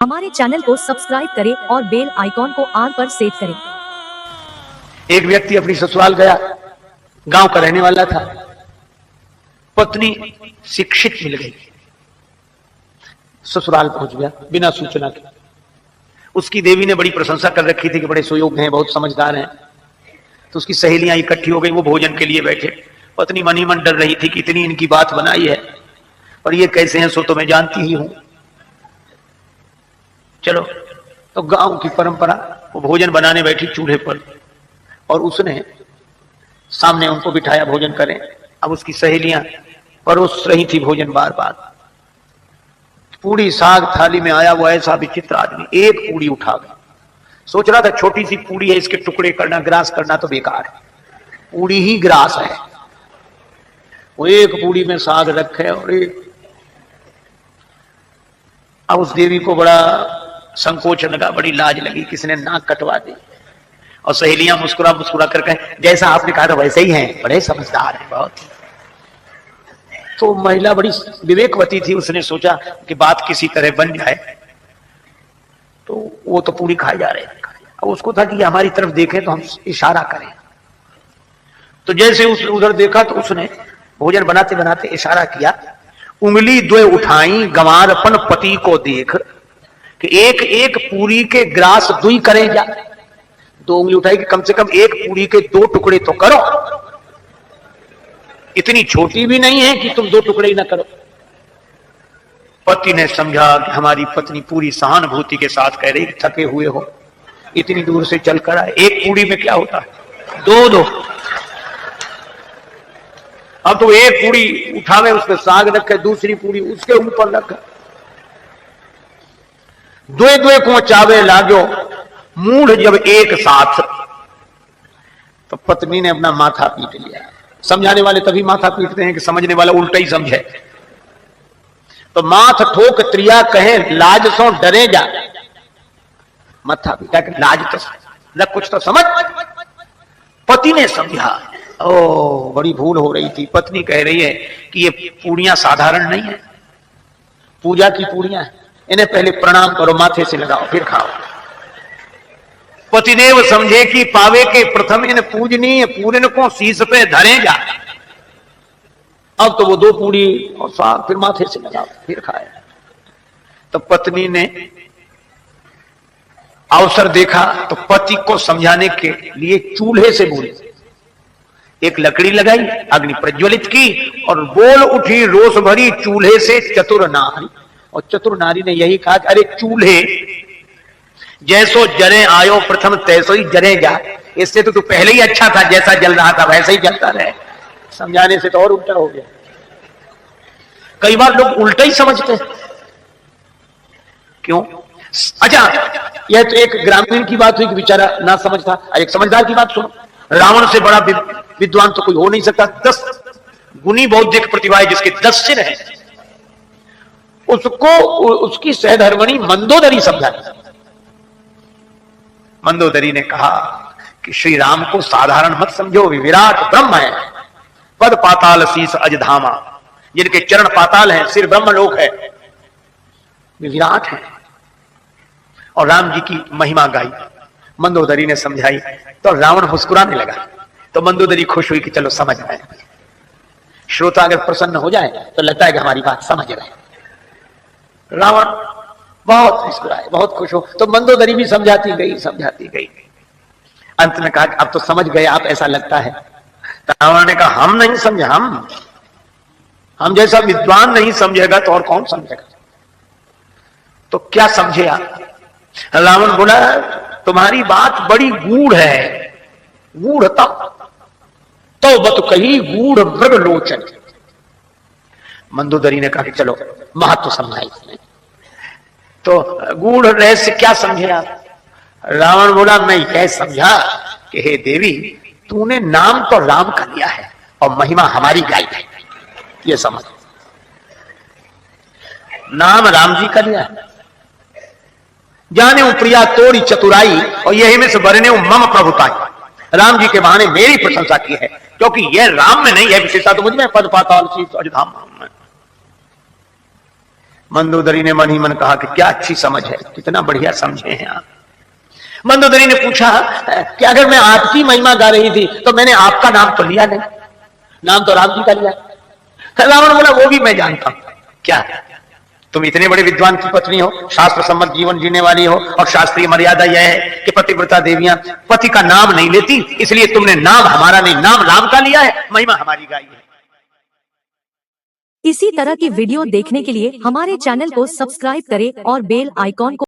हमारे चैनल को सब्सक्राइब करें और बेल आइकॉन को ऑल पर सेट करें। एक व्यक्ति अपनी ससुराल गया, गांव का रहने वाला था। पत्नी शिक्षित मिल गई, ससुराल पहुंच गया बिना सूचना के। उसकी देवी ने बड़ी प्रशंसा कर रखी थी कि बड़े सुयोग्य हैं, बहुत समझदार हैं। तो उसकी सहेलियां इकट्ठी हो गई, वो भोजन के लिए बैठे। पत्नी मन ही मन डर रही थी कि इतनी इनकी बात बनाई है और ये कैसे हैं, सो तो मैं जानती ही हूं। चलो, तो गांव की परंपरा, वो भोजन बनाने बैठी चूल्हे पर और उसने सामने उनको बिठाया भोजन करें। अब उसकी सहेलियां परोस रही थी भोजन बार बार। पूरी साग थाली में आया, वो ऐसा विचित्र आदमी एक पूड़ी उठा गया। सोच रहा था छोटी सी पूड़ी है, इसके टुकड़े करना, ग्रास करना तो बेकार है, पूड़ी ही ग्रास है। वो एक पूड़ी में साग रखे और एक। अब उस देवी को बड़ा संकोच लगा, बड़ी लाज लगी, किसने नाक कटवा दी। और सहेलियां मुस्कुरा मुस्कुरा कर कहें, जैसा आपने कहा था वैसे ही हैं, बड़े समझदार हैं बहुत। तो महिला बड़ी विवेकवती थी, उसने सोचा कि बात किसी तरह बन जाए। तो वो तो पूरी खाए जा रहे थे। अब उसको था कि हमारी तरफ देखें तो हम इशारा करें। तो जैसे उस उधर देखा तो उसने भोजन बनाते बनाते इशारा किया, उंगली द्वय उठाई गंवारपन पति को देख, कि एक एक पूरी के ग्रास दुई करें जा। दो उंगली उठाई कि कम से कम एक पूरी के दो टुकड़े तो करो, इतनी छोटी भी नहीं है कि तुम दो टुकड़े ही ना करो। पति ने समझा कि हमारी पत्नी पूरी सहानुभूति के साथ कह रही, थके हुए हो, इतनी दूर से चलकर आए, एक पूरी में क्या होता है, दो दो। अब तो एक पूरी उठावे, उसमें साग रखे, दूसरी पूरी उसके ऊपर रखे। द्वे द्वे को चावे लागो मूढ़ जब एक साथ। तो पत्नी ने अपना माथा पीट लिया। समझाने वाले तभी माथा पीटते हैं कि समझने वाला उल्टा ही समझे। तो माथ ठोक त्रिया कहे लाज सो डरे जा। माथा पीटा कि लाज तो न, कुछ तो समझ। पति ने समझा, ओ बड़ी भूल हो रही थी। पत्नी कह रही है कि ये पूड़ियां साधारण नहीं है, पूजा की पूड़ियां हैं, इन्हें पहले प्रणाम करो, माथे से लगाओ फिर खाओ। पतिदेव समझे कि पावे के प्रथम इन पूजनीय पूरन को शीश पे धरे जा। अब तो वो दो पूड़ी और साग फिर माथे से लगाओ फिर खाए। तो पत्नी ने अवसर देखा तो पति को समझाने के लिए चूल्हे से बोली, एक लकड़ी लगाई, अग्नि प्रज्वलित की और बोल उठी रोष भरी चूल्हे से चतुर नारी। और चतुर नारी ने यही कहा कि अरे चूल्हे, जैसो जरे आयो प्रथम तैसो ही जरे जा। इससे तो तू पहले ही अच्छा था, जैसा जल रहा था वैसे ही जलता रहे। समझाने से तो और उल्टा हो गया। कई बार लोग उल्टा ही समझते हैं। क्यों? अच्छा, यह तो एक ग्रामीण की बात हुई कि बेचारा ना समझता। एक समझदार की बात सुनो। रावण से बड़ा विद्वान तो कोई हो नहीं सकता। 10 गुनी बौद्धिक प्रतिभा है जिसके 10 सिर हैं। उसको उसकी सहधर्मणी मंदोदरी समझाती। मंदोदरी ने कहा कि श्री राम को साधारण मत समझो, वे विराट ब्रह्म है। पद पाताल शीस अजधामा, जिनके चरण पाताल हैं, सिर ब्रह्मलोक है, वे विराट हैं। और राम जी की महिमा गाई, मंदोदरी ने समझाई। तो रावण मुस्कुराने लगा। तो मंदोदरी खुश हुई कि चलो समझ रहे हैं। श्रोता अगर प्रसन्न हो जाए तो लगता है कि हमारी बात समझ रहे हैं। रावण बहुत मुस्कुराए, बहुत खुश हो। तो मंदोदरी भी समझाती गई। अंत में कहा अब तो समझ गए आप, ऐसा लगता है। तो रावण ने कहा हम नहीं समझे, हम जैसा विद्वान नहीं समझेगा तो और कौन समझेगा। तो क्या समझे आप? रावण बोला तुम्हारी बात बड़ी गूढ़ है, गूढ़ता तो बत कही गूढ़ मृग लोचन। मंदोदरी ने कहा कि चलो महत्व समझाई। तो गूढ़ रहस्य क्या समझे आप? रावण बोला मैं यह समझा कि हे देवी, तूने नाम तो राम का लिया है और महिमा हमारी गाई है, ये समझ। नाम राम जी का लिया है, जाने प्रिया तोड़ी चतुराई और यही में से बरने मम प्रभुताई। राम जी के बहाने मेरी प्रशंसा की है, क्योंकि यह राम में नहीं है विशेषता, तो मुझ में पद पाताल शीस अजधाम। मंदोदरी ने मन ही मन कहा कि क्या अच्छी समझ है, कितना बढ़िया समझे हैं आप। मंदोदरी ने पूछा कि अगर मैं आपकी महिमा गा रही थी तो मैंने आपका नाम तो लिया नहीं, नाम तो राम जी का लिया। रावण बोला वो भी मैं जानता हूं। क्या तुम इतने बड़े विद्वान की पत्नी हो, शास्त्र सम्मत जीवन जीने वाली हो, और शास्त्रीय मर्यादा यह है कि पतिव्रता देवियां पति का नाम नहीं लेती, इसलिए तुमने नाम हमारा नहीं, नाम राम का लिया है, महिमा हमारी गाई है। इसी तरह की वीडियो देखने के लिए हमारे चैनल को सब्सक्राइब करें और बेल आइकॉन को